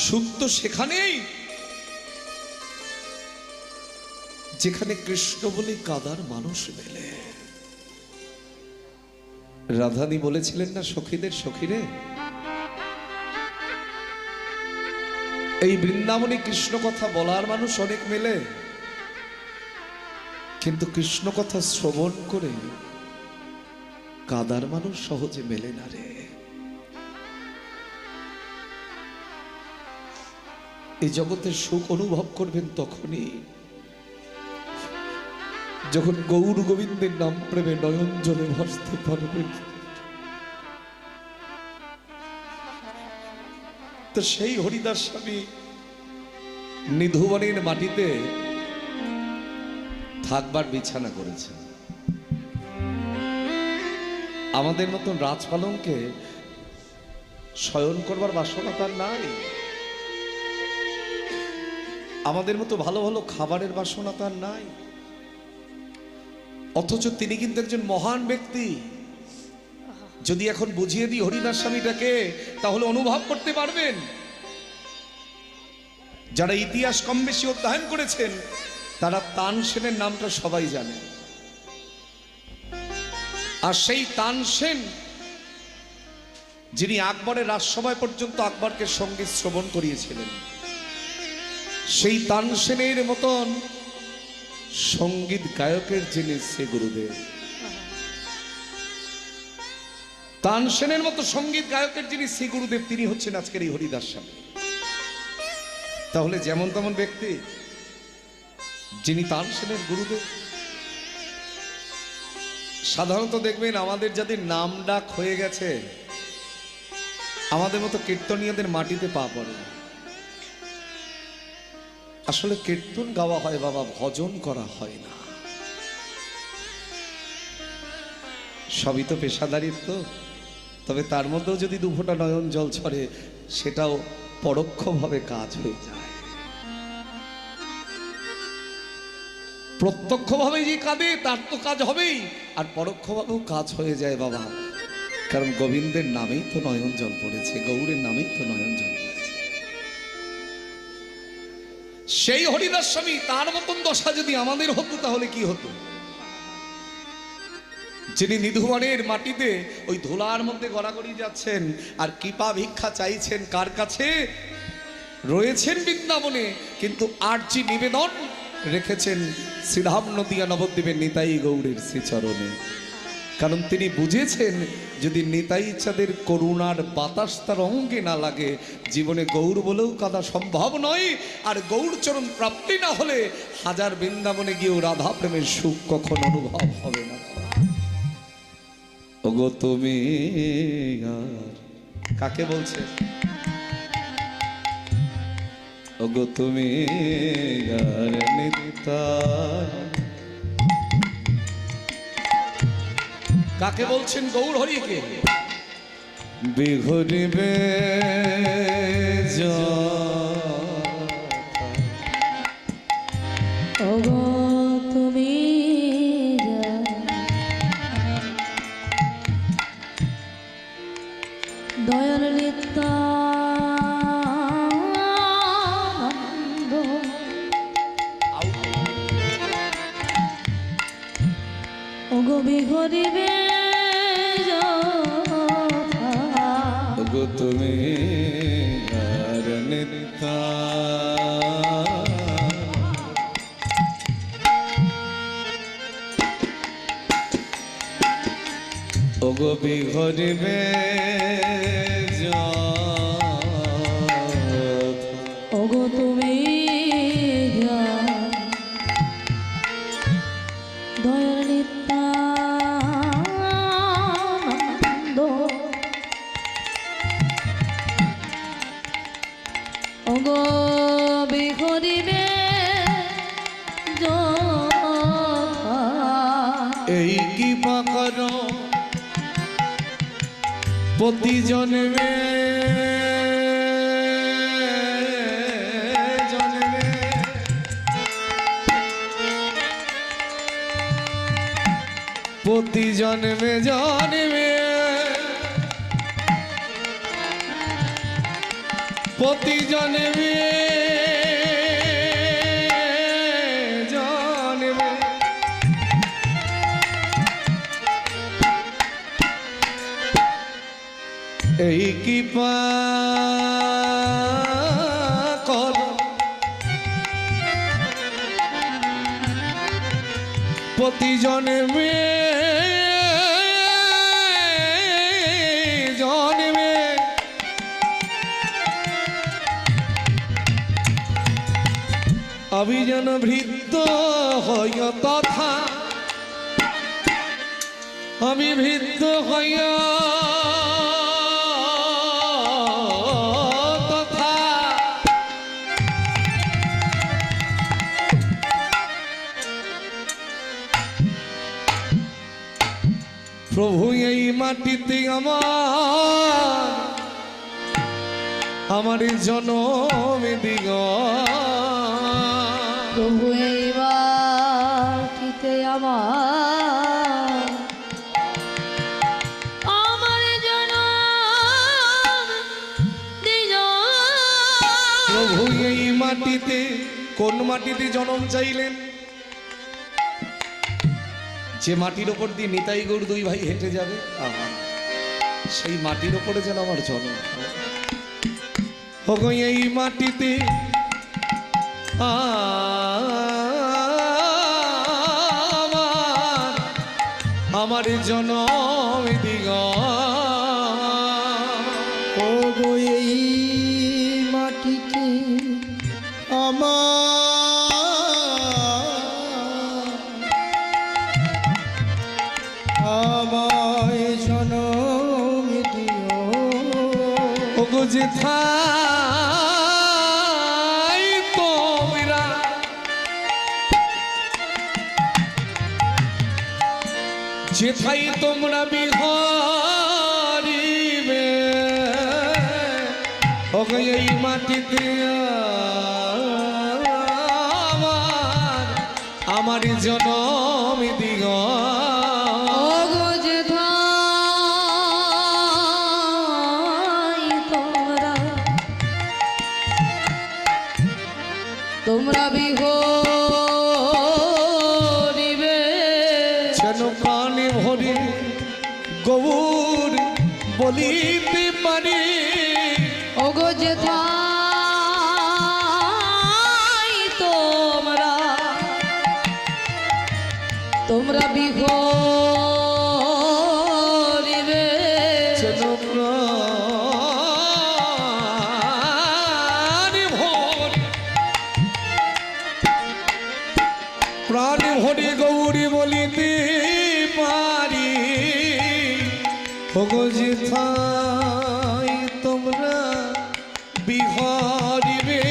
সুখ তো সেখানেই যেখানে কৃষ্ণ বলে কাদার মানুষ মেলে। রাধানী বলেছিলেন না সখীদের, সখীরে এই বৃন্দাবনে কৃষ্ণ কথা বলার মানুষ অনেক মেলে, কিন্তু কৃষ্ণ কথা শ্রবণ করে কাদার মানুষ সহজে মেলে না রে। এই জগতের সুখ অনুভব করবেন তখনই যখন গৌর গোবিন্দের নাম প্রেমে নয়ন জলে ভাসতে পারবেন। তো সেই হরিদাস স্বামী নিধুবনের মাটিতে থাকবার বিছানা করেছেন। আমাদের মতন রাজপালঙ্কে শয়ন করবার বাসনা তার নাই, আমাদের মতো ভালো ভালো খাবারের বাসনা তার নাই, অথচ তিনি কিন্তু একজন মহান ব্যক্তি। যদি এখন বুঝিয়ে দিই হরিদাস স্বামীটাকে, তাহলে অনুভব করতে পারবেন। যারা ইতিহাস কম বেশি অধ্যয়ন করেছেন তারা তানসেনের নামটা সবাই জানে। আর সেই তানসেন যিনি আকবরের রাজসভায় পর্যন্ত আকবরকে সঙ্গীত শ্রবণ করিয়েছিলেন, সেই তানসেনের মতন সঙ্গীত গায়কের যিনি শ্রী গুরুদেব, তানসেনের মতো সঙ্গীত গায়কের যিনি শ্রী গুরুদেব, তিনি হচ্ছেন আজকের এই হরিদাস স্বামী। তাহলে যেমন তেমন ব্যক্তি যিনি তানসেনের গুরুদেব। সাধারণত দেখবেন আমাদের যাদের নাম ডাক হয়ে গেছে, আমাদের মতো কীর্তনীয়দের মাটিতে পা পড়ে। আসলে কীর্তন গাওয়া হয় বাবা, ভজন করা হয় না। সবই তো পেশাদারিত্ব, তবে তার মধ্যেও যদি দুফোঁটা নয়ন জল ছড়ে সেটাও পরোক্ষভাবে কাজ হয়ে যায়। প্রত্যক্ষভাবে যে কাঁদে তার তো কাজ হবেই, আর পরোক্ষভাবেও কাজ হয়ে যায় বাবা, কারণ গোবিন্দের নামেই তো নয়ন জল পড়েছে, গৌরের নামেই তো নয়ন জল পড়েছে। সেই হরিদাস স্বামী তার মতন দশা যদি আমাদের হতো তাহলে কি হতো? যিনি নিধুবনের মাটিতে ওই ধুলার মধ্যে গড়াগড়ি যাচ্ছেন আর কৃপা ভিক্ষা চাইছেন কার কাছে? রয়েছেন বৃন্দাবনে, কিন্তু আর্জি নিবেদন রেখেছেন শ্রীধাম নদিয়া নবদ্বীপের নিতাই গৌরের শ্রীচরণে। কারণ তিনি বুঝেছেন যদি নিতাই চাঁদের করুণার বাতাস তার অঙ্গে না লাগে, জীবনে গৌর বলেও কাদা সম্ভব নয়। আর গৌর চরণ প্রাপ্তি না হলে হাজার বৃন্দাবনে গিয়েও রাধা প্রেমের সুখ কখন অনুভব হবে না। ওগো তুমি কাকে বলছে? ওগো তুমি কাকে বলছেন? গৌর হরিকে। বিঘরিবে ওগো তুমি দয়াল নিত্যানন্দ, ওগো বিহরিবে ওগো তুমি আর নিত্যা, ওগো বিহরিবে ওগো তুমি দয়াল নিত্যানন্দ, ওগো বিহরিবে এই কি পাকর প্রতি জন্মে জন্মে প্রতি জন্মে জন্মে প্রতি জন্মে জন্মে এই কৃপা কর প্রতি জন্মে জন্মে আমি যেন ভৃত্য হইয়া তথা আমি ভৃত্য হইয়া তথা প্রভু এই মাটিতে আমার জনম দিগ প্রভু এইবার কিতে আমার জনম দিল। প্রভু এই মাটিতে কোন মাটিতে জন্ম চাইলেন? যে মাটির ওপর দিয়ে নিতাই গৌর দুই ভাই হেঁটে যাবে, আহা, সেই মাটির ওপরে যেন আমার জন্ম। ওগো এই মাটিতে আমার জনম দিগ ওগো এই মাটিতে আমায় জনম দিও। ওগো যেথায় তোমরা যেথায় তোমরা বিহারিবে, ওগো এই মাটিতে আমার জনম দিগ ওগো যেথায় তোমরা বিহরিবে, যেন প্রাণে ভরে গৌর বলিতে পারি। ওগো যেথায় তোমরা বিহরিবে, যেন প্রাণে ভরে গৌরী বলিতে পারি। ওগো যেথায় তোমরা বিহারিবে,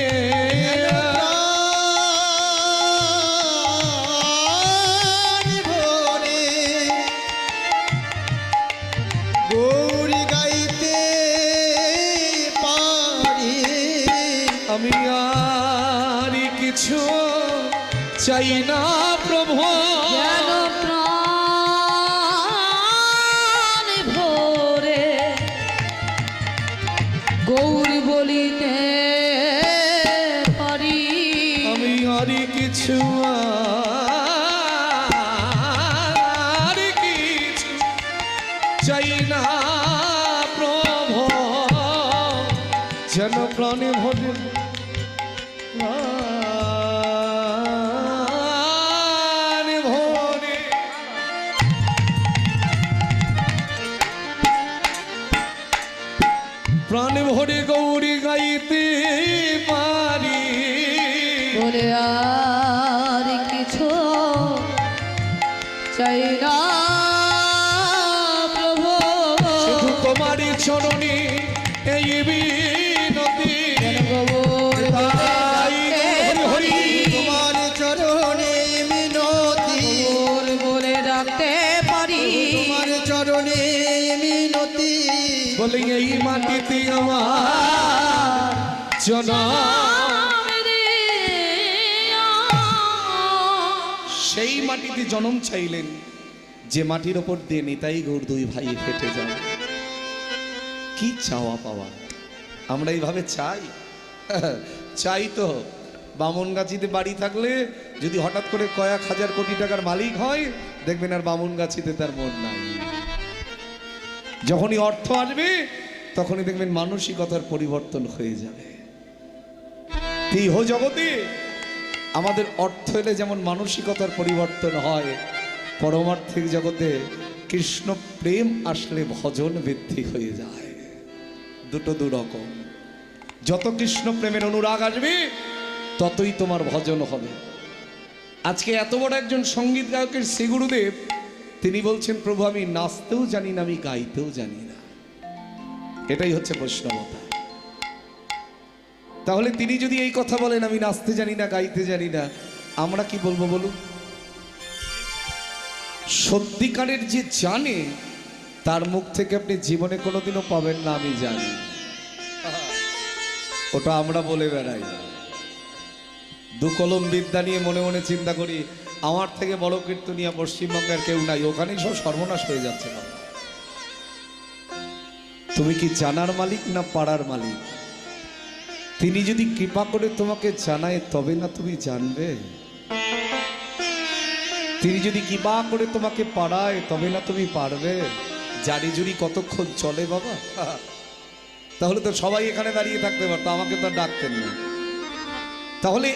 গৌরী গাইতে পারি। আমি আর কিছু চাই না প্রভু, যেন প্রাণ ভরে গৌরী বলিতে পারি। আমি আর কিছু চাই না প্রভু, যেন প্রাণে ভরে প্রাণে ভরে প্রাণে ভরে গৌরী গাইতে পারি। বলে আর কিছু চাই না প্রভু, শুধু তোমারই চরণে এই বিনতি। গৌর তাই হরি হরি তোমার চরণে মিনতি, গৌর বলে ডাকতে পারি। তোমার চরণে মিনতি। বলে এই মাটিতে আমার জনম, সেই মাটিতে জন্ম চাইলেন যে মাটির ওপর দিয়ে নিতাই গৌর দুই ভাই হেঁটে যান। কি চাওয়া পাওয়া, আমরা এইভাবে চাই? চাই তো। বামনগাছিতে বাড়ি থাকলে যদি হঠাৎ করে কয়েক হাজার কোটি টাকার মালিক হয়, দেখবেন আর বামনগাছিতে তার মন নাই। যখনই অর্থ আসবে তখনই দেখবেন মানসিকতার পরিবর্তন হয়ে যাবে। ইহ জগতে আমাদের অর্থ এলে যেমন মানসিকতার পরিবর্তন হয়, পরমার্থিক জগতে কৃষ্ণ প্রেম আসলে ভজন বৃদ্ধি হয়ে যায়। দুটো দুরকম। যত কৃষ্ণ প্রেমের অনুরাগ আসবে ততই তোমার ভজন হবে। আজকে এত বড় একজন সঙ্গীত গায়কের শ্রী গুরুদেব তিনি বলছেন, প্রভু আমি নাচতেও জানি না, আমি গাইতেও জানি না। এটাই হচ্ছে বৈষ্ণবতা। তাহলে তিনি যদি এই কথা বলেন আমি নাচতে জানি না, গাইতে জানি না, আমরা কি বলবো বলুন? সত্যিকারের যে জানে তার মুখ থেকে আপনি জীবনে কোনোদিনও পাবেন না আমি জানি। ওটা আমরা বলে বেড়াই। দু কলম বিদ্যা নিয়ে মনে মনে চিন্তা করি আমার থেকে বড় কীর্তনিয়া পশ্চিমবঙ্গের কেউ নাই, ওখানেই সব সর্বনাশ হয়ে যাচ্ছে। না, তুমি কি জানার মালিক না পাড়ার মালিক? তিনি যদি কৃপা করে তোমাকে জানায় তবে না তুমি জানবে। তিনি যদি কৃপা করে তোমাকে পাড়ায় তবে না তুমি পারবে। জারি জুরি কতক্ষণ চলে বাবা? তাহলে তো সবাই এখানে দাঁড়িয়ে থাকতে পারতো, আমাকে তো ডাকতেন না। তাহলে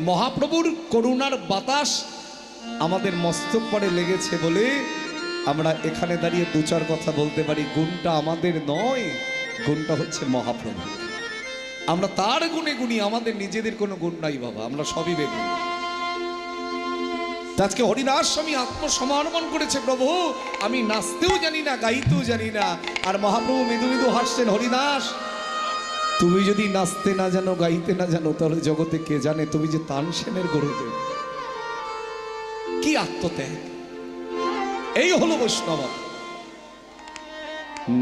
মহাপ্রভুর করুণার বাতাস আমাদের মস্তক পরে লেগেছে বলে আমরা এখানে দাঁড়িয়ে দু চার কথা বলতে পারি। গুণটা আমাদের নয়, গুণটা হচ্ছে মহাপ্রভু। আমরা তার গুণে গুণী, আমাদের নিজেদের কোনো গুণ নাই বাবা, আমরা সবই বেগুন। আজকে হরিদাস স্বামী আত্মসমর্পণ করেছে, প্রভু আমি নাচতেও জানি না, গাইতেও জানি না। আর মহাপ্রভু মৃদু মৃদু হাসছেন, হরিদাস তুমি যদি নাচতে না জানো, গাইতে না জানো, তাহলে জগতে কে জানে? তুমি যে তানসেনের গুরুদেব। কি আত্মত্যাগ! এই হলো বৈষ্ণব।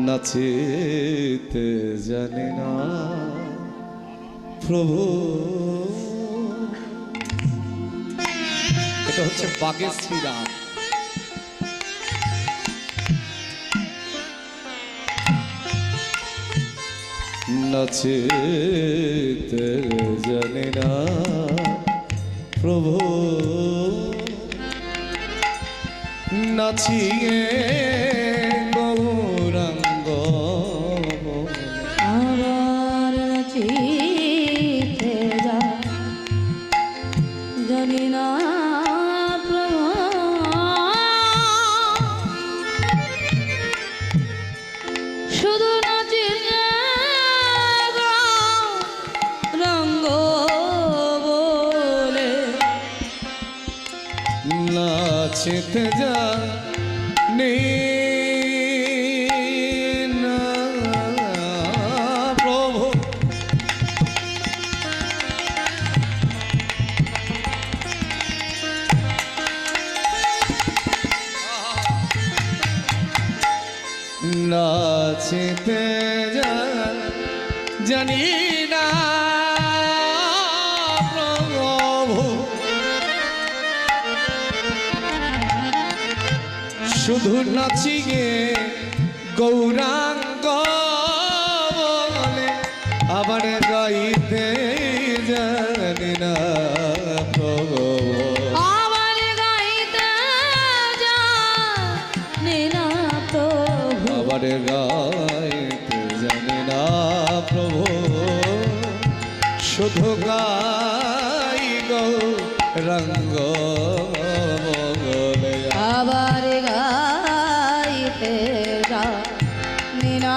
নাচতে জানে না প্রভু, এটা হচ্ছে বাগের শ্রীরাম। নাচতে জানে না প্রভু, নাচিয়ে গৌরাঙ্গ আবার নাচিতে যা জানি না প্রভু, শুধু নাচিয়ে রঙ্গ বলে নাচতে জানে না প্রভু, নাচতে জানি না প্রভু, শুধু নাচিয়ে গৌরাঙ্গ বলে, আবার গাইতে জানি না প্রভু, আবার গাইতে জানি না প্রভু, আবার গাইতে জানি না প্রভু, শুধু গাই গৌরাঙ্গ বলে, আবার গাইতে জানি না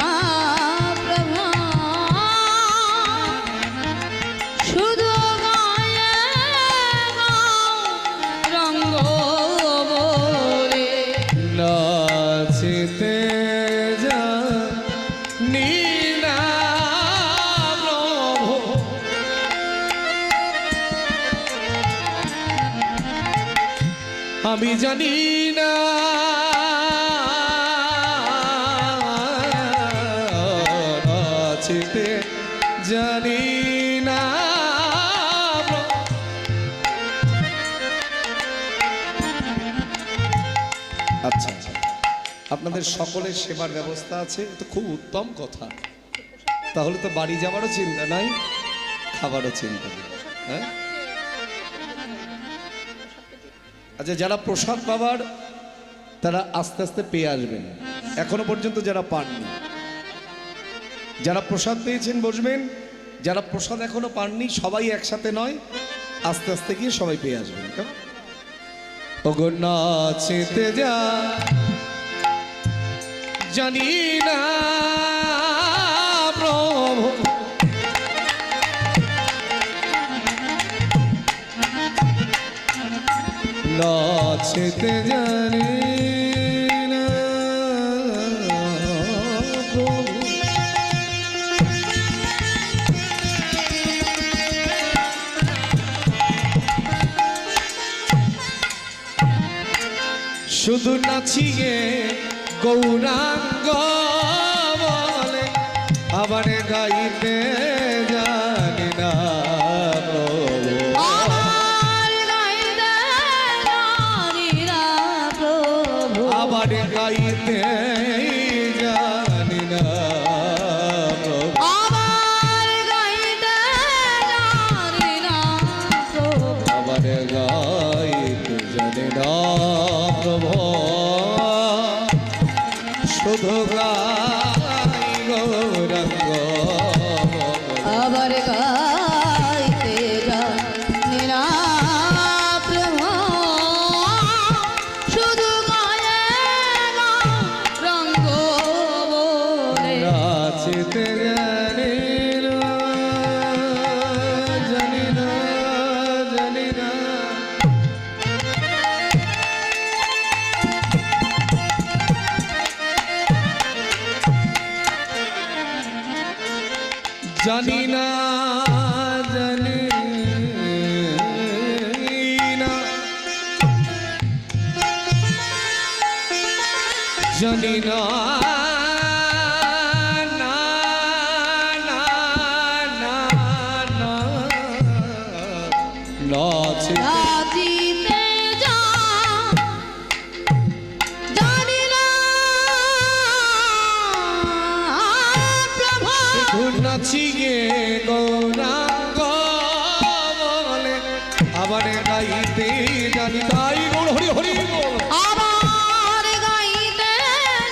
প্রভু, শুধু গায়ে রঙ্গ বলে, নাচতে জানি না প্রভু, আমি জানি না নাচতে জানি না। আচ্ছা আচ্ছা, আপনাদের সকলের সেবার ব্যবস্থা আছে, তো খুব উত্তম কথা। তাহলে তো বাড়ি যাবারও চিন্তা নাই, খাবারও চিন্তা নেই। হ্যাঁ, আচ্ছা, যারা প্রসাদ পাবার তারা আস্তে আস্তে পেয়ে আসবেন, এখনো পর্যন্ত যারা পাননি। যারা প্রসাদ পেয়েছেন বসবেন, যারা প্রসাদ এখনো পাননি সবাই একসাথে নয়, আস্তে আস্তে গিয়ে সবাই পেয়ে আসবেন। কেমন? ওগো নাচতে যা জানি না প্রভু, নাচতে জানি না প্রভু, শুধু নাচিয়ে গৌরাঙ্গ বলে আবার গাইতে জানি না প্রভু, আমার গাইতে জানি না প্রভু, আবার গাইতে জানি না প্রভু, আমার গাইতে জানি না প্রভু, আবার গাইতে জানি না প্রভু, শুধু গাই গৌরাঙ্গ আবার গাইতে জানি না প্রভু, শুধু গায়ে রঙ্গ বলে নাচতে জানি না, জানি না, জানি না, জানি না, জানি না, জানি না, না, না, না, না, নাচতে নাচিতে জানি না প্রভু, নাচিয়ে গৌরাঙ্গ বলে আবার গাইতে জানি, তাই গৌর হরি হরি বল। আবার গাইতে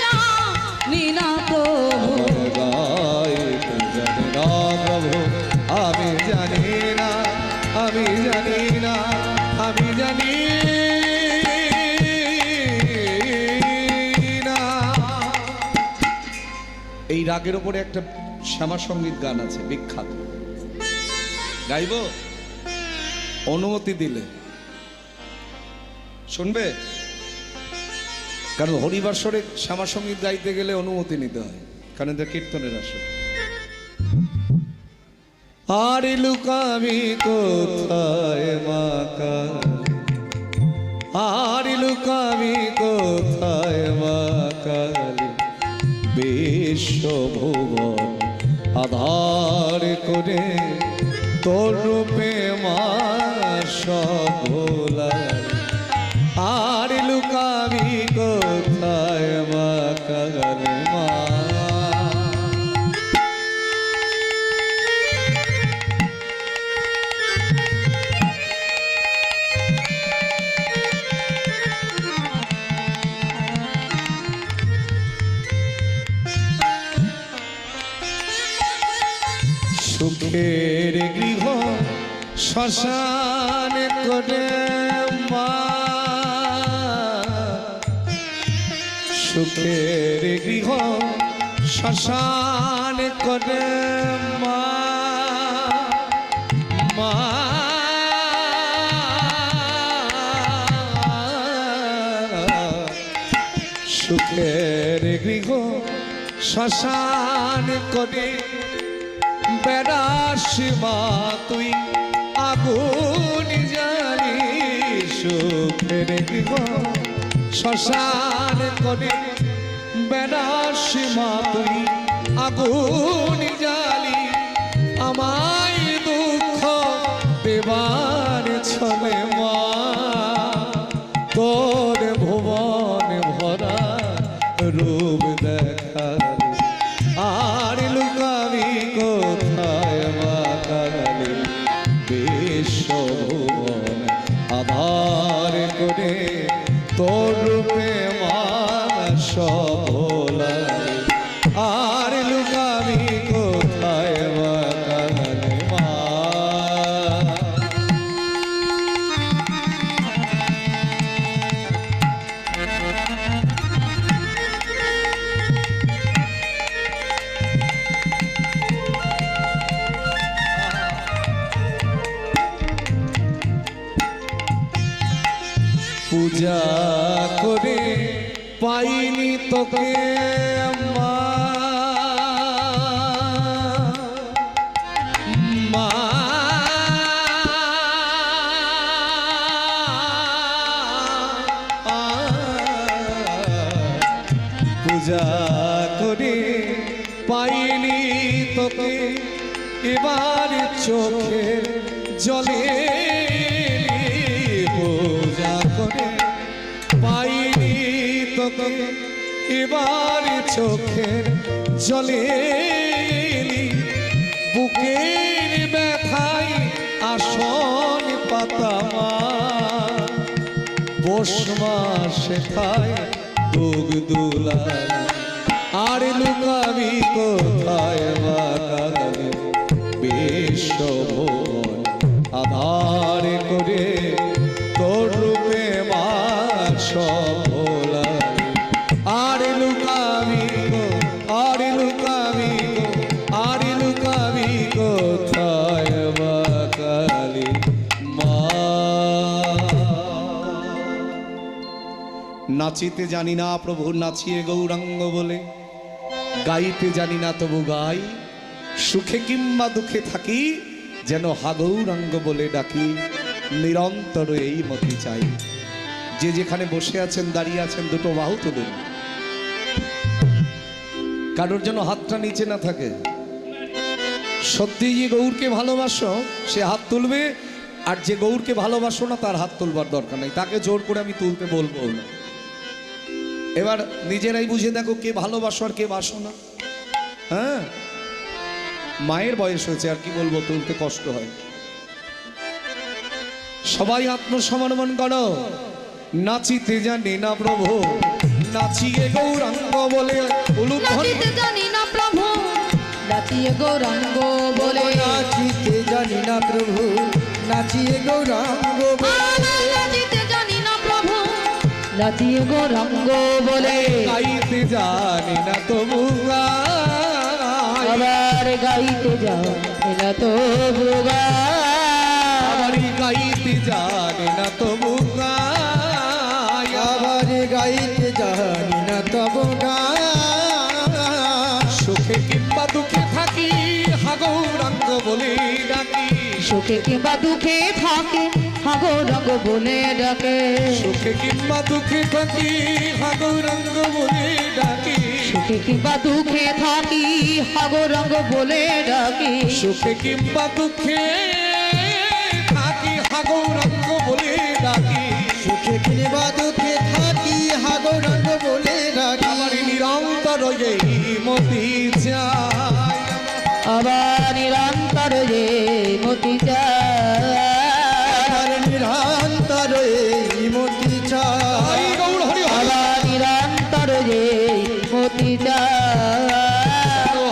জানি না প্রভু, গাইতে জানি না প্রভু, আমি জানি না, আমি জানি না, আমি জানি না। এই রাগের ওপরে একটা শ্যামা সঙ্গীত গান আছে বিখ্যাত, গাইব? অনুমতি দিলে শুনবে? কারণ হরিবাসরে শ্যামা সঙ্গীত গাইতে গেলে অনুমতি নিতে হয়, কারণ এটা কীর্তনের আসর। আর লুকাবি কোথায় মা কালী, আর লুকাবি কোথায় মা কালী, বিশ্বভুবন আধার করে তোর রূপে মা সকলা, আর লুকাবি কোথায় মা কালী মা। সুখের গৃহ শ্মশান করে মা, সুখের গৃহ শ্মশান করে মা, মা সুখের গৃহ শ্মশান করে বেড়াসি মা তুই আগুন জ্বালি, সুখের গৃহ শ্মশান করে বেড়াসি মা তুই আগুন জ্বালি, আমায় দুঃখ দেবার ছলে মা, তোর ভুবন ভরা রূপ দেখালি, আর লুকাবি পূজা করে পাইনি তোকে মা মা পূজা করে পাইনি তোকে এবার চোখের জলে পূজা করে পাইনি তোকে এবার চোখের জলে বুকের ব্যথায় আসন পাতা মা পৌষ মাসে খায় দুগ দুলাল আর লুকাবি কোথায় বাকালে বিশ্বভুবন আধার করে তোর রূপে মা সফলা আর লুকাবি আর লুকাবি আর লুকাবি কোথায় বাকালে মা নাচিতে জানি না প্রভু নাচিয়ে গৌরাঙ্গ বলে গাইতে জানি না তবু গাই সুখে কিংবা দুঃখে থাকি যেন হা গৌরাঙ্গ বলে ডাকি নিরন্তর এই মতি চাই যে যেখানে বসে আছেন দাঁড়িয়ে আছেন দুটো বাহু তুলুন কারোর যেন হাতটা নিচে না থাকে সত্যি যে গৌরকে ভালোবাসো সে হাত তুলবে আর যে গৌরকে ভালোবাসো না তার হাত তুলবার দরকার নেই তাকে জোর করে আমি তুলতে বলবো না এবার নিজেরাই বুঝে দেখো কে ভালোবাসো আর কে বাসো না হ্যাঁ মায়ের বয়স হয়েছে আর কি বলবো তুলতে কষ্ট হয় সবাই আত্মসমর্পণ করো নাচিতে জানি না প্রভু নাচিয়ে গৌরাঙ্গ বলে নাচিতে জানি না প্রভু নাচিয়ে গৌরাঙ্গ বলে নাচিতে জানি না প্রভু নাচিয়ে গৌরাঙ্গ বলে নাচিতে জানি না প্রভু নাচিয়ে গৌরাঙ্গ বলে গাইতে জানি না তবু গাই আবার গাইতে যাও এনা তো আবার গাইতে জানি না তবু গাই আবার গাইতে জানি না তব সুখে কিংবা দুঃখে থাকি হা গৌরাঙ্গ বলে ডাকি সুখে কিংবা দুঃখে থাকে হাগৌরাঙ্গ বলে ডাকে সুখে কিংবা দুঃখে থাকি হা গৌরাঙ্গ বলে ডাকি সুখে কিংবা দুঃখে থাকি হাগৌরাঙ্গ বলে ডাকি সুখে কিংবা দুঃখে থাকি হা গৌরাঙ্গ বলে ডাকি সুখে কিংবা দুঃখে থাকি হা গৌরাঙ্গ বলে ডাকি আমার নিরন্তর এই মতি চাই আবার নিরন্তর যে মতি আর নিরন্তর এই মতি চাই গৌর হরি হরি আবার নিরন্তর যে মতি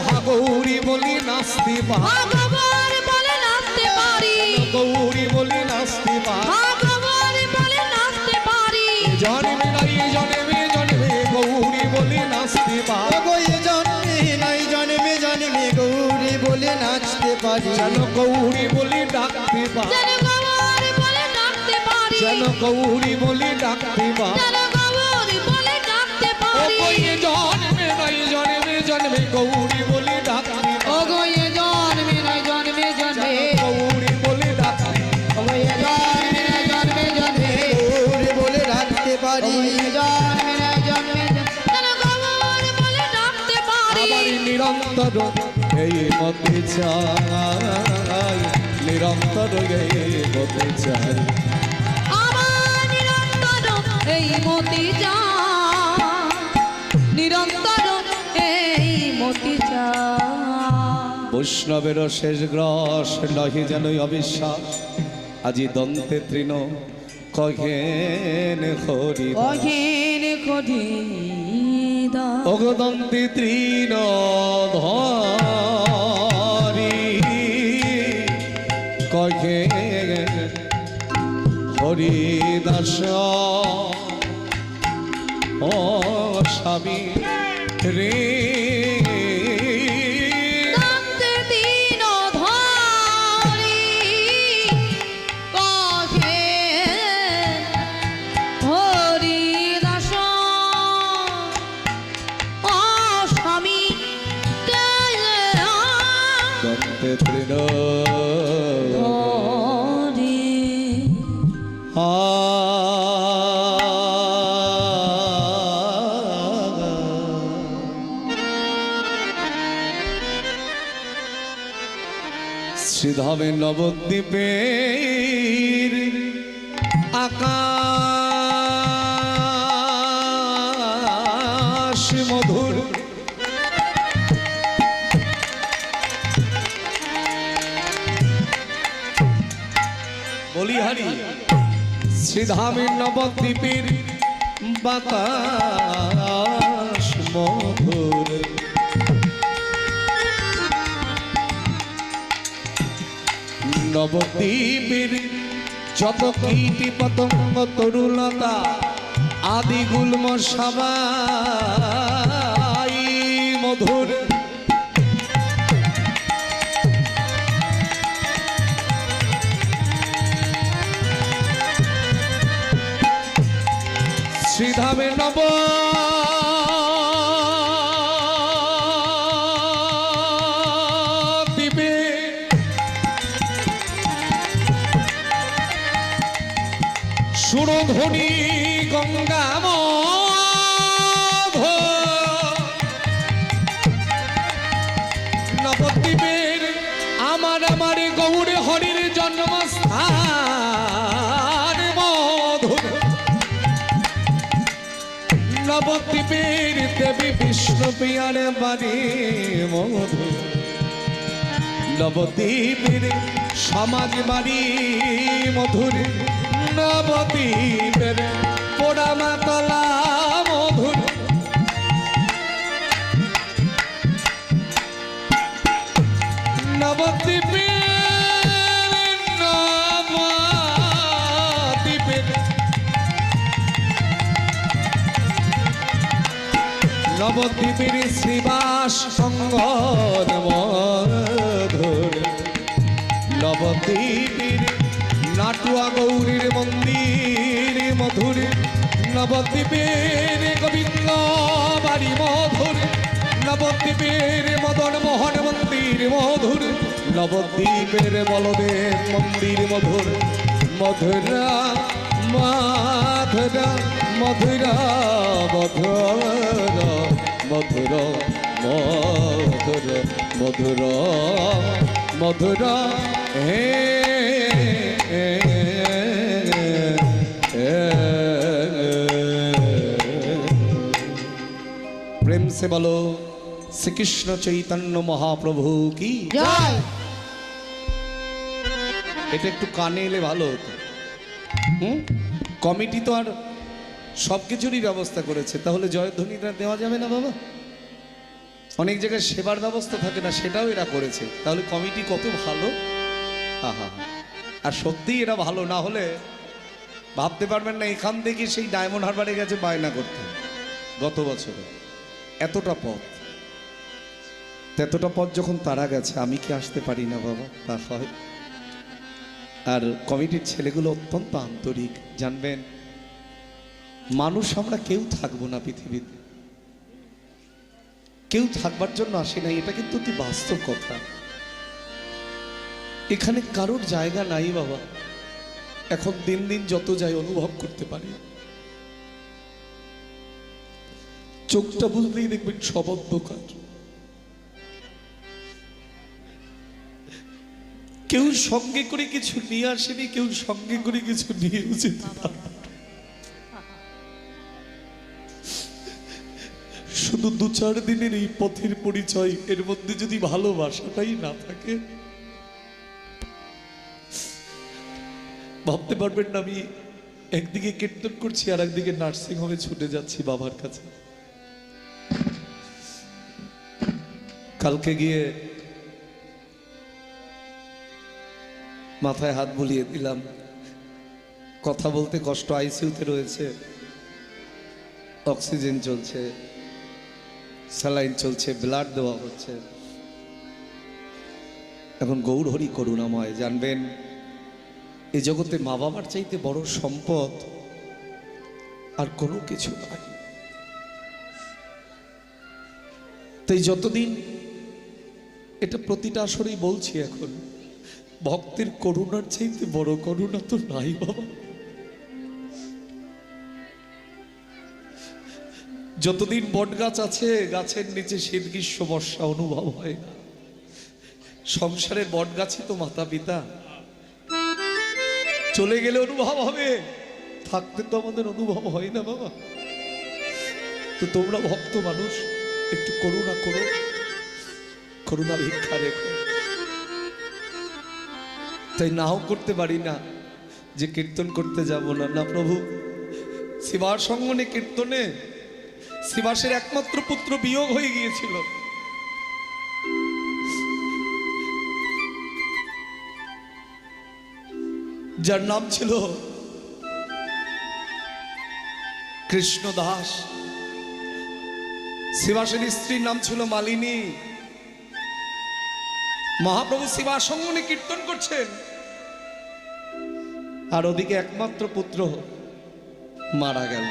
হা গৌরী বলি নাস্তি পা ভগবান বলে নাচতে পারি গৌরী বলি নাস্তি পা ভগবান বলে নাচতে পারি জন্মে নাই জন্মে জন্মে গৌরী বলি নাস্তি পা ওগো এ জন্মে নাই জন্মে জন্মে গৌরী বলে নাচতে পারি যেন গৌরী বলি ডাকতে পা যেন গৌর বলে ডাকতে পারি যেন গৌরী বলি ডাকতে পা যেন গৌর বলে ডাকতে ও পারি কই জন্মে নাই জন্মে জন্মে গৌরী বলি ডাকতে পা ওগো এ জন্মে নাই জন্মে জন্মে গৌরী বলি ডাকতে ওগো এ জন্মে নাই জন্মে জন্মে গৌরী বলে রাখতে পারি ওগো এ জন্মে নাই জন্মে যেন গৌর বলে ডাকতে পারি আবার নিরন্তর এই মতে চাই নিরন্তর এই মতে চাই আমার নিরন্তর এই মতি যা নিরন্তর এই মতি যা বৈষ্ণবের শেষ গ্রস নহে যেন অবিশ্বাস আজি দন্তে তৃণ কহেন হরি অঘেন খোদিদা অগদন্তে তৃণ ধরি কহেন হরিদাস ও স্বামী রে দন্তে দিন ধরি কহে ছোড়ে না ধরে শ্রীধামে নবদ্বীপের আকাশ মধুর বলিহারি শ্রীধামে নবদ্বীপের বাতাস মধুর নবদ্বীপের যত কীটি পতঙ্গ তরুলতা আদি গুল্ম সবাই মধুর শ্রীধামে নব দ্বীপে সুরধ্বনি গঙ্গা নবদ্বীপের আমার গৌর হরির জন্মস্থান মধুর নবদ্বীপের দেবী বিষ্ণু প্রিয়ার বাড়ি মধুর নবদ্বীপের সমাজ বাড়ি মধুর নবদ্বীপের পোড়ামাতলা মধুর নবদ্বীপের শ্রীবাস সঙ্গন মধুর নবদ্বীপের নাটুয়া গৌরীর মন্দির মধুর নবদ্বীপের গোবিন্দ বাড়ি মধুর নবদ্বীপের মদন মোহন মন্দির মধুর নবদ্বীপের বলদেব মন্দির মধুর মধুরা মাধুরা মধুরা মধুরা মধুরা মধুরা মধুরা মধুরা হে प्रेम से बोलो श्री कृष्ण चैतन्य महाप्रभु की জয় এটা একটু কানে এলে ভালো হতো কমিটি তো আর সব কিছুরই ব্যবস্থা করেছে তাহলে জয়ধ্বনিটা দেওয়া যাবে না বাবা অনেক জায়গায় সেবার ব্যবস্থা থাকে না সেটাও এরা করেছে তাহলে কমিটি কত ভালো আহা আর সত্যি এরা ভালো না হলে ভাবতে পারবেন না এখান থেকে সেই ডায়মন্ড হারবারে গেছে বায়না করতে গত বছরে এতটা পথ যখন তারা গেছে আমি কি আসতে পারি না বাবা তা হয় আর কমিটির ছেলেগুলো অত্যন্ত আন্তরিক জানবেন মানুষ আমরা কেউ থাকবো না পৃথিবীতে কেউ থাকবার জন্য আসি নাই এটা কিন্তু অতি বাস্তব কথা এখানে কারোর জায়গা নাই বাবা এখন দিন দিন যত যাই অনুভব করতে পারি চোখটা বুঝলেই দেখবেন সব অন্ধকার কেউ সঙ্গে করে কিছু নিয়ে আসেনি কেউ সঙ্গে করে কিছু নিয়ে যেতে পারে শুধু 2-4 দিনের এই পথের পরিচয় এর মধ্যে যদি ভালোবাসাটাই না থাকে ভাবতে পারবেন না আমি একদিকে কীর্তন করছি আর একদিকে নার্সিং হোমে ছুটে যাচ্ছি বাবার কাছে কালকে গিয়ে মাথায় হাত বুলিয়ে দিলাম কথা বলতে কষ্ট আইসিইউতে রয়েছে অক্সিজেন চলছে স্যালাইন চলছে ব্লাড দেওয়া হচ্ছে এখন গৌরহরি করুণাময় জানবেন এই জগতে মা বাবার চাইতে বড় সম্পদ আর কোনো কিছু নাই তাই যতদিন এটা প্রতিটা আসরেই বলছি এখন, ভক্তের করুণার চাইতে বড় করুণা তো নাই বাবা। যতদিন বট গাছ আছে, গাছের নিচে শীত গ্রীষ্ম বর্ষা অনুভব হয় না। সংসারের বট গাছই তো মাতা পিতা, চলে গেলে অনুভব হবে, থাকতে তো আমাদের অনুভব হয় না বাবা। তো তোমরা ভক্ত মানুষ, একটু করুণা করো, করুণা ভিক্ষা রেখো। তাই নাও করতে পারি না যে কীর্তন করতে যাব না। না প্রভু, শিবার সঙ্গনে কীর্তনে শিবাসের একমাত্র পুত্র বিয়োগ হয়ে গিয়েছিল। যার নাম ছিল কৃষ্ণ দাস, শিবাসের স্ত্রীর নাম ছিল মালিনী। মহাপ্রভু শিবার সঙ্গনে কীর্তন করছেন, আর ওদিকে একমাত্র পুত্র মারা গেল।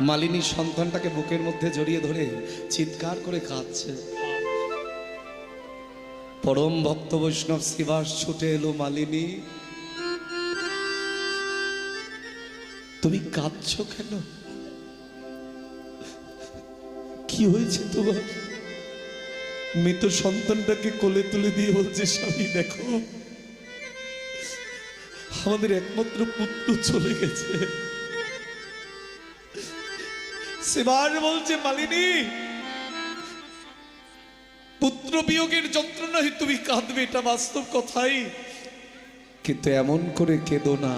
মালিনী সন্তানটাকে বুকের মধ্যে জড়িয়ে ধরে চিৎকার করে কাঁদছে। পরম ভক্ত বৈষ্ণব শিবাস ছুটে এলো, মালিনী তুমি কাঁদছো কেন? কি হয়েছে তোমার? মৃত সন্তানটাকে কোলে তুলে দিয়ে বলছে, স্বামী দেখো আমাদের একমাত্র পুত্র চলে গেছে। শিবাস বলছে, মালিনী পুত্র বিয়োগের যন্ত্রণায় তুমি কাঁদবে, এটা বাস্তব কথাই, কিন্তু এমন করে কেঁদো না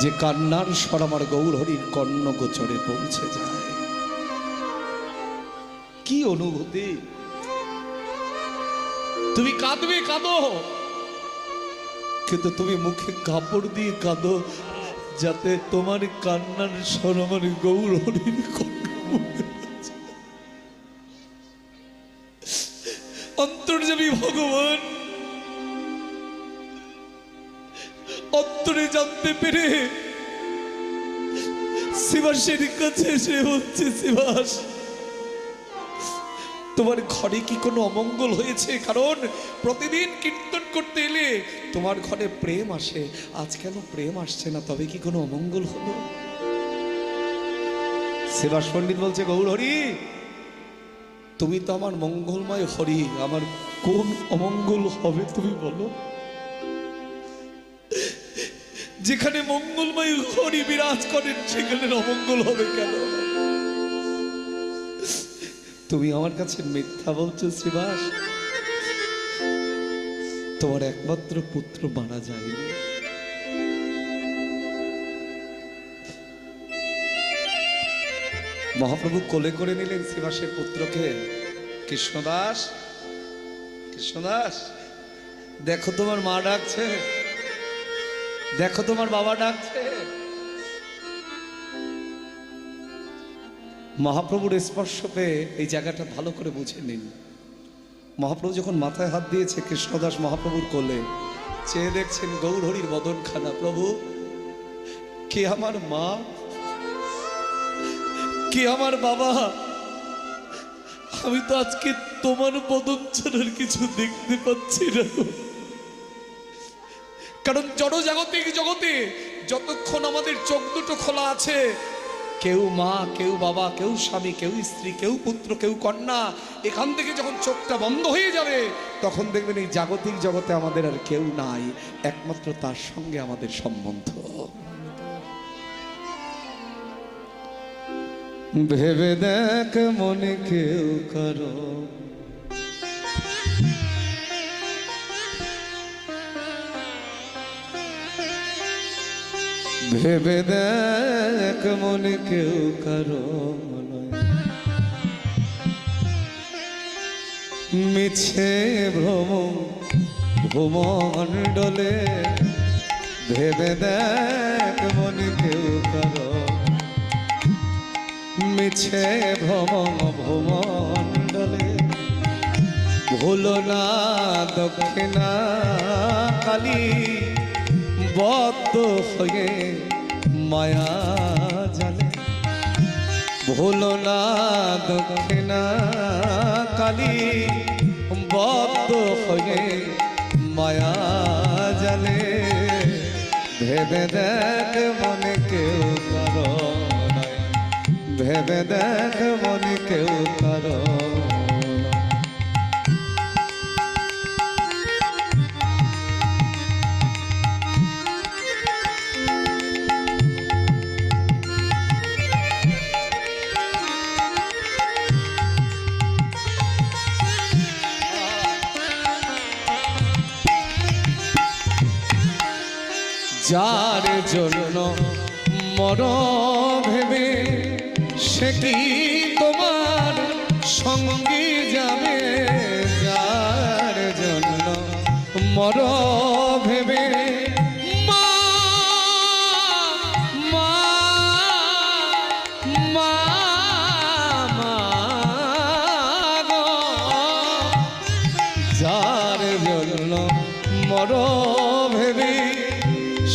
যে কান্নার স্বর আমার গৌরহরির কর্ণ গোচরে পৌঁছে যায়। কি অনুভূতি! তুমি কাঁদবে, কাঁদো, কিন্তু তুমি মুখে কাপড় দিয়ে কাঁদো, যাতে তোমার কান্নার স্বর আমার গৌরহরির কর্ণ। অন্তর্যামী ভগবান অন্তরে জানতে পেরে শিবাসের কাছে এসে বলছে, শিবাস তোমার ঘরে কি কোনো অমঙ্গল হয়েছে? কারণ প্রতিদিন কীর্তন করতে এলে তোমার ঘরে প্রেম আসে, আজ কেন প্রেম আসছে না? তবে কি কোনো অমঙ্গল হলো? শিবাস পণ্ডিত বলছে, গৌরহরি তুমি তো আমার মঙ্গলময় হরি, আমার কোন অমঙ্গল হবে তুমি বলো? যেখানে মঙ্গলময় হরি বিরাজ করেন সেখানে অমঙ্গল হবে কেন? তুমি আমার কাছে মিথ্যা বলছো শিবাস, তোমার একমাত্র পুত্র মারা যায়নি। মহাপ্রভু কোলে করে নিলেন শিবাসের পুত্রকে। কৃষ্ণদাস, কৃষ্ণদাস দেখো তোমার মা ডাকছে, দেখো তোমার বাবা ডাকছে। মহাপ্রভুর স্পর্শ পেয়ে এই জায়গাটা ভালো করে বুঝে নিন। মহাপ্রভু যখন মাথায় হাত দিয়েছে কৃষ্ণদাস মহাপ্রভুর কোলে, চেয়ে দেখছেন গৌরহরির বদনখানা। প্রভু কে আমার মা, কে আমার বাবা? আমি তো আজকে তোমার বদন ছাড়ার কিছু দেখতে পাচ্ছি না। কারণ জড়জাগতিক জগতে যতক্ষণ আমাদের চোখ দুটো খোলা আছে, কেউ মা, কেউ বাবা, কেউ স্বামী, কেউ স্ত্রী, কেউ পুত্র, কেউ কন্যা, এখান থেকে যখন চোখটা বন্ধ হয়ে যাবে তখন দেখবেন এই জাগতিক জগতে আমাদের আর কেউ নাই, একমাত্র তার সঙ্গে আমাদের সম্বন্ধ। ভেবে দেখ মনে কেউ কারো, ভেবে দেখ মনে কেউ কারো, মিছে ভ্রম ভূমণ্ডলে, ভেবে দেখ মনে কেউ কারো, মিছে ভ্রম ভূমণ্ডলে। ভুলো না দক্ষিণা কালী বদ্ধ হয়ে মায়া জালে, ভুলো না দক্ষিণা কালী বদ্ধ হয়ে মায়া জালে ভেবে দেখ মনে কেউ কারো নয়, ভেবে দেখ মনে কেউ কারো নয়। যার জন্য মর ভেবে সে কি তোমার সঙ্গী যাবে, যার জন্য মর ভেবে মা মা মা মা গো, যার জন্য মর ভেবে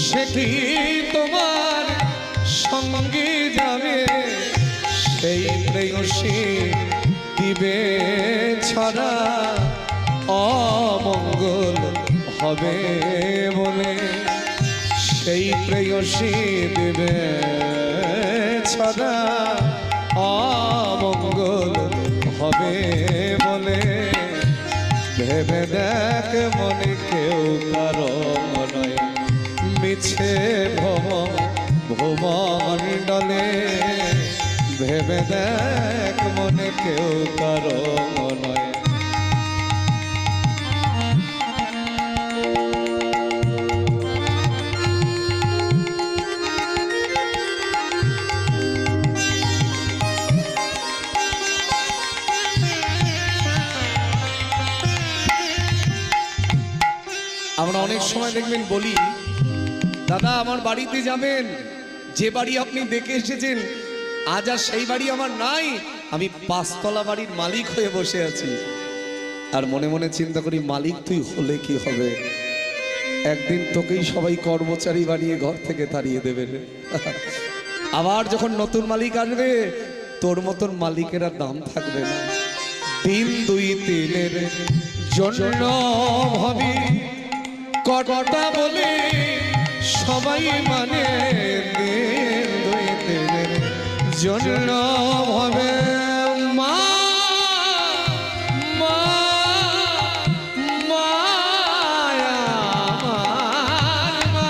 সে কি তোমার সঙ্গে যাবে, সেই প্রেয়সী দিবে ছড়া অমঙ্গল হবে বলে, সেই প্রেয়সী দিবে ছড়া অমঙ্গল হবে বলে, ভেবে দেখ মনে কেউ কারো নয়, মিছে ভুবমণ্ডলে ভেবে দেখ মনে কেউ কারো নয়। আমরা অনেক সময় দেখবেন বলি, দাদা আমার বাড়িতে যাবেন, যে বাড়ি আপনি দেখে এসেছেন আজ আর সেই বাড়ি আমার নাই, আমি 5 তলা বাড়ির মালিক হয়ে বসে আছি। আর মনে মনে চিন্তা করি, মালিক তুই হলে কি হবে, একদিন তোকেই সবাই কর্মচারী বানিয়ে ঘর থেকে তাড়িয়ে দেবে রে। আবার যখন নতুন মালিক আসবে তোর মতন মালিকের আর দাম থাকবে না। দিন 2-3 জন্য ভাবি কটা বলে সবাই মানে, দিন 2-3 জন্য ভাবে মা মা মায়া মা,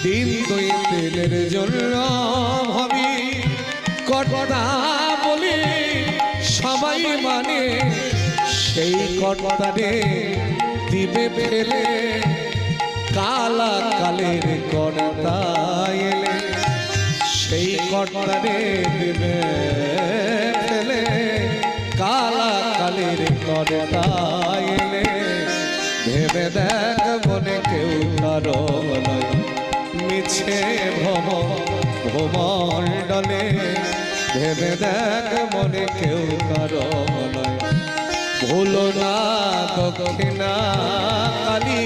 দিন 2-3 জন্য ভাবি কটা বলে সবাই মানে, সেই কটারে দিবে ফেলে কালা কালের কর্তা এলে, সেই কটারে দিবে ফেলে কালা কালের কর্তা এলে, ভেবে দেখ মনে কেউ কারো নয়, মিছে ভুবমণ্ডলে ভেবে দেখ মনে কেউ কারো নয়। ভুলো না দক্ষিণা কালী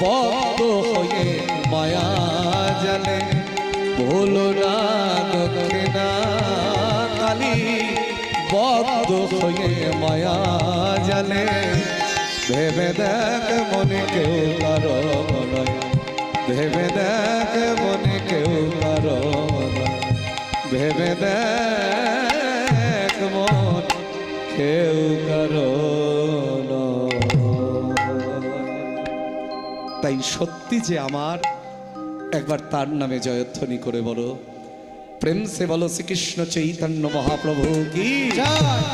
বদ্ধ হয়ে মায়া জালে, ভুলো না দক্ষিণা কালী বদ্ধ হয়ে মায়া জালে, ভেবে দেখ মনে কেউ কারো নয়, ভেবে দেখ মনে কেউ কারো নয়, ভেবে দেখ মন কেউ কারো নয়। তাই সত্যি যে আমার, একবার তার নামে জয়ধ্বনি করে বলো, প্রেম সে বলো শ্রীকৃষ্ণ চৈতন্য মহাপ্রভু কি জয়,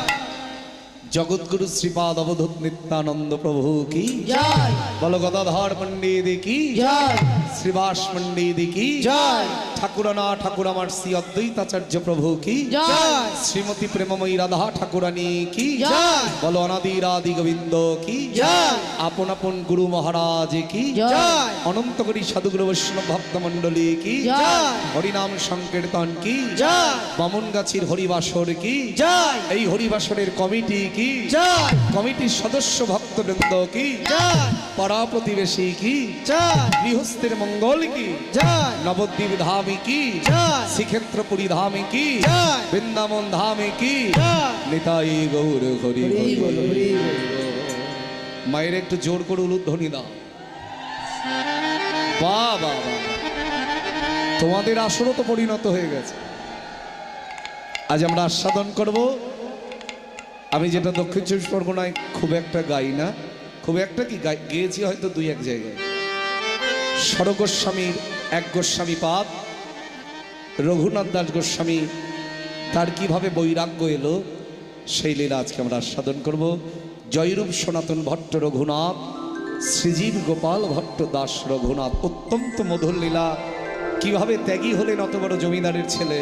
জগৎগুরু শ্রীপাদ অবধূত নিত্যানন্দ প্রভু কি জয়, বলো গদাধর পণ্ডিত কি জয়, শ্রীবাস পণ্ডিত কি জয়, ঠাকুরানা ঠাকুর আমার শ্রী অদ্বৈতাচার্য প্রভু কি জয়, শ্রীমতী প্রেমময়ী রাধা ঠাকুরানী কি জয়, বলো অনাদির আদি গোবিন্দ কি জয়, আপন আপন গুরু মহারাজ কি জয়, অনন্ত করি সাধুগুরু বৈষ্ণব ভক্ত মন্ডলী কি জয়, হরিনাম সংকীর্তন কি জয়, বামনগাছির হরিবাসর কি জয়, এই হরিবাসরের কমিটি কি জয়, কমিটির সদস্য ভক্তবৃন্দ কি জয়, পাড়া প্রতিবেশী কি জয়, গৃহস্থের মঙ্গল কি জয়, নবদ্বীপ ধামী ধামে কি, জয়। শ্রীক্ষেত্রপুরী ধামে কি, জয়। বৃন্দাবন ধামে কি, জয়। নিতাই গৌর হরি হরি হরি বল, হরি বল। মায়ের একটু জোর করে উলুধ্বনি দাও। বাহ বাহ বাহ, তোমাদের আসরও তো পরিণত হয়ে গেছে। আজ আমরা আস্বাদন করব। আমি যেটা দক্ষিণ চব্বিশ পরগনায় খুব একটা গাই না, খুব একটা কি গেয়েছি হয়তো দুই এক জায়গায়। স্বরগোস্বামীর এক গোস্বামী পাদ, রঘুনাথ দাস গোস্বামী, তার কিভাবে বৈরাগ্য এলো সেই লীলা আজকে আমরা আস্বাদন করব। জয়রূপ সনাতন ভট্ট রঘুনাথ, শ্রীজীব গোপাল ভট্ট দাস রঘুনাথ, অত্যন্ত মধুর লীলা। কিভাবে ত্যাগী হলেন অত বড় জমিদারের ছেলে,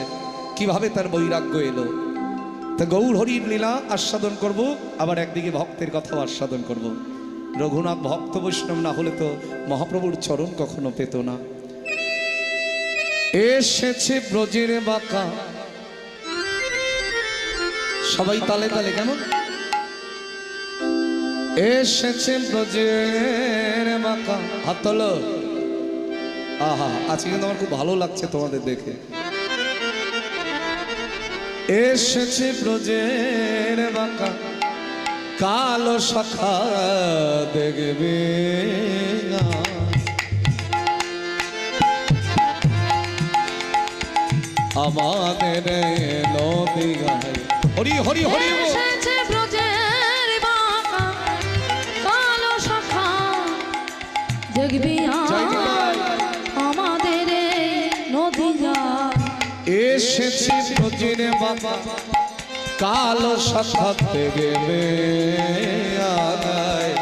কিভাবে তার বৈরাগ্য এলো। তা গৌর হরির লীলা আস্বাদন করব, আবার একদিকে ভক্তের কথাও আস্বাদন করব। রঘুনাথ ভক্ত বৈষ্ণব না হলে তো মহাপ্রভুর চরণ কখনো পেত না। এসেছে ব্রজের বাঁকা, সবাই তালে তালে কেমন? এসেছে ব্রজের বাঁকা, হাত তোলো। আহা, আজকে কিন্তু আমার খুব ভালো লাগছে তোমাদের দেখে। এসেছে ব্রজের বাঁকা, কালো শাখা দেখবে না। আমাদের নদী গায়ে হরি হরি হরি বল। এসেছে ব্রজের বাঁকা, কালো শাখা দেখবি জয় জয়। আমাদের এই নদী যায়। এসেছে ব্রজের বাঁকা, কালো শাখা দেখবে আগায়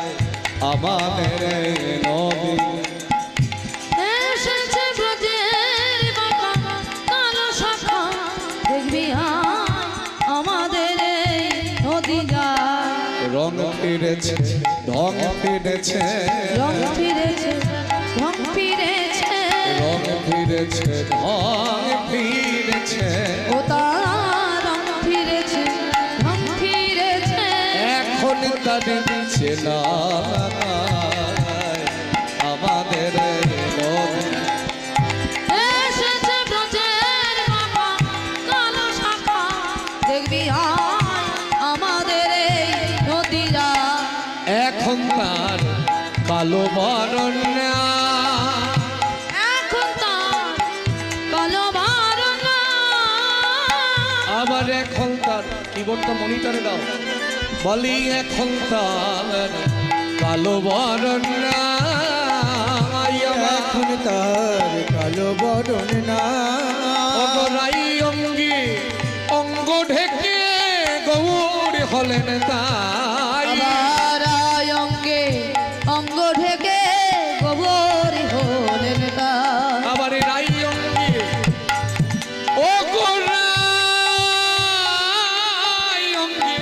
আমাদের নদী। এসেছে ব্রজের বাঁকা, কালো শাখা দেখবি আমাদের এই নদী যায়। রং ফিরেছে ঢং ফিরেছে, রং ফিরেছে, রং ফিরেছে, রং ফিরেছে ঢং ফিরেছে। ও তার রং ফিরেছে, রং ফিরেছে। এখন তার চেনা আমাদের নদী। এসেছে ব্রজের বাঁকা, কালো শাখা দেখবি আমাদের এই নদী যায়। এখন তার কালো বরণ, এখন তার কালো বারণ, আবার এখন তার কিবোর্ডটা মনিটরে দাও। বলি এখন তার কালো বরণ, এখন তার কালো বরণ না। অগরাই অঙ্গি অঙ্গ ঢেকে গৌর হলেন তাই। আবার অঙ্গে অঙ্গ ঢেকে গোবর হলেন তাই। আবার রাই অঙ্গি অগরাই অঙ্গি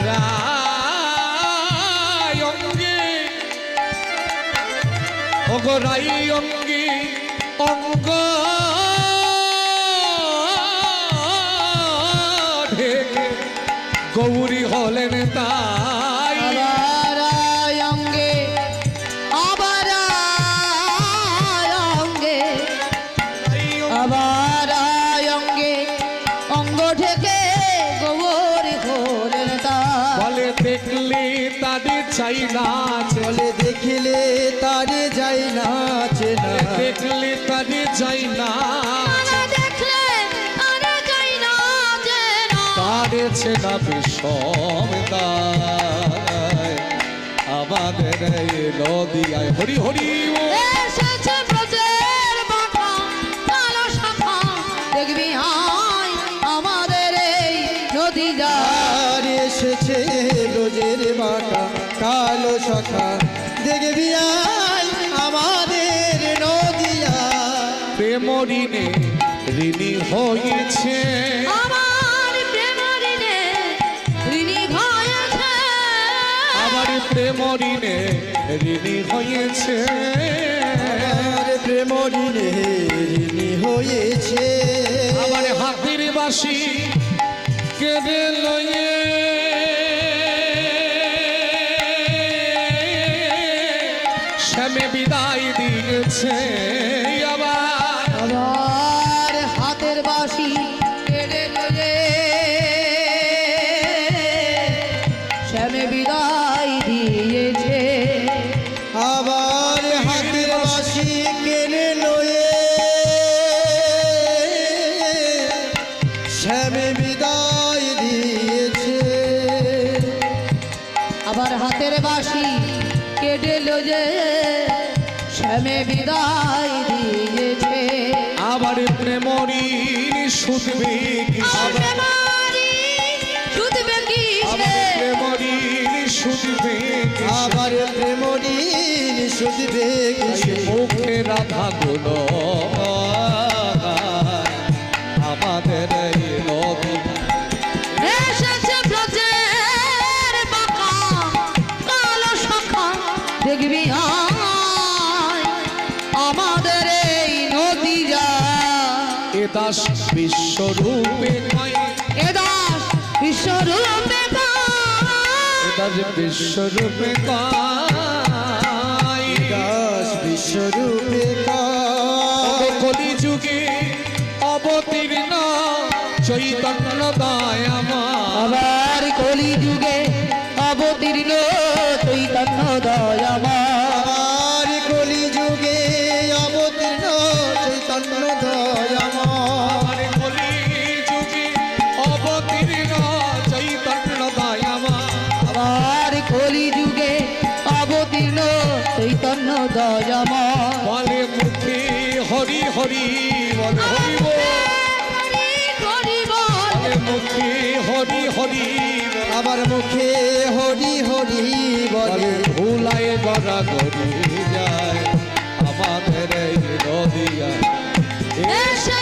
রাই অঙ্গি অগরাই অঙ্গি অঙ্গ ঢেকে গৌরী হলেন তাই। আবার অঙ্গে, আবার অঙ্গে, আবার অঙ্গে অঙ্গ ঢেকে গোবর হলেন তাই। বলে দেখলি তাদের চাই না, বলে দেখিলে তারে যাই না চেনা। দেখলি তাদের চাই না, তারা দেখলে তারা যাই না চেনা। তাদের চেনা বিষম দায়। আমাদের এই নদিয়ায় হরি হরি ও। এসেছে ব্রজের বাঁকা, কালো শাখা দেখবি আমাদের এই নদী যায়। আর এসেছে ব্রজের বাঁকা, কালো শাখা দেখবি আয় আমাদের নদিয়া। প্রেম ঋণে ঋণী হয়েছে, আমার প্রেম ঋণে ঋণী হয়েছে। আবার প্রেম ঋণে ঋণী হয়েছে। আর প্রেম ঋণে ঋণী হয়েছে। আমার হাতির বাসি কেঁদে লয়ে প্রেমরিন শুধবে আমার প্রেমারি শুধবে কিসে প্রেমরিন শুধবে আবার প্রেমরিন শুধবে কিসে মুখে রাধা গুণ আমাদের এই নদী এসেছে ব্রজের বাঁকা কালো শাখা দেখবি আয় আমাদের এই নদী যায় এ দাস বিশ্বরূপে কয় এ দাস বিশ্বরূপে এ দাস বিশ্বরূপে কয় দাস বিশ্বরূপে কলি যুগে অবতীর্ণ চৈতন্য দয়াময় আবার কলি যুগে অবতীর্ণ চৈতন্য দয়াময় আর কলি যুগে অবতীর্ণ চৈতন্য দয়াময় আর কলি যুগে অবতীর্ণ চৈতন্য দয়াময় আবার কলি যুগে অবতীর্ণ চৈতন্য দয়াময় বলে মুখে হরি হরি বলে হরি বল। বলে মুখে হরি হরি বল। আবার মুখে হরি হরি বলে বলে ভুলায় গড়া গড়ি যায় আমাদের এই নদিয়া এসে